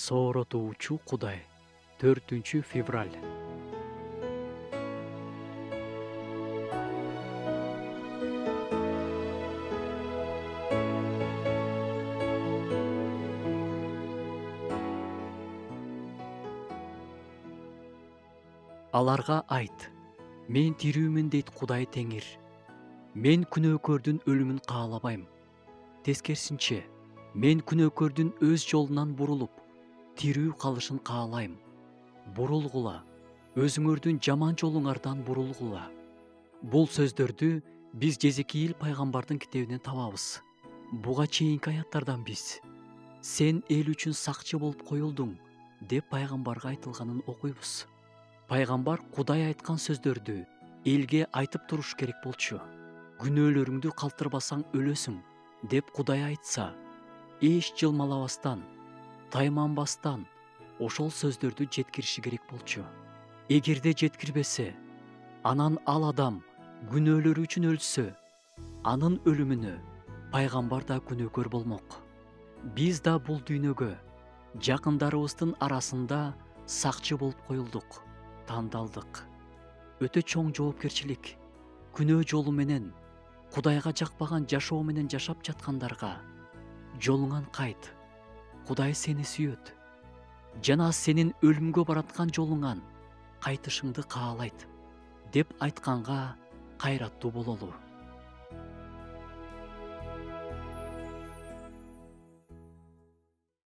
Сооротуучу Кудай. 4 февраль. Аларга айт: мен тирүүмүн дейт Кудай Теңир. Мен күнөөкөрдүн өлүмүн каалабайм. Тескерисинче, мен күнөөкөрдүн өз жолунан бурулуп, тирүү калышын каалайм. Бурулгула, өзүңөрдүн жаман жолуңардан бурулгула. Бул сөздөрдү биз Жезекиил пайгамбардын китебинен табабыз. Буга чейинки аяттардан биз «Сен эл үчүн сакчы болуп коюлдуң» деп пайгамбарга айтылганын окуйбуз. Пайгамбар Кудай айткан сөздөрдү элге айтып туруш керек болчу. Күнөөлөрүңдү калтырбасаң өлөсүң деп Кудай айтса, эч жылмалабастан, тайманбастан ошол сөздөрдү жеткириши керек болчу. Эгерде жеткирбесе, анан ал адам күнөөлөрү үчүн өлсө, анын өлүмүнө пайгамбар да күнөөкөр болмок. Биз да бул дүйнөгө жакындарыбыздын арасында сакчы болуп коюлдук, тандалдык. Өтө чоң жоопкерчилик. Күнөө жолу менен, Кудайга жакпаган жашоо менен жашап жаткандарга жолуңан кайт. Кудай сени сүйөт. Жана сенин өлүмгө бараткан жолуңан кайтышыңды каалайт деп айтканга кайраттуу бололу.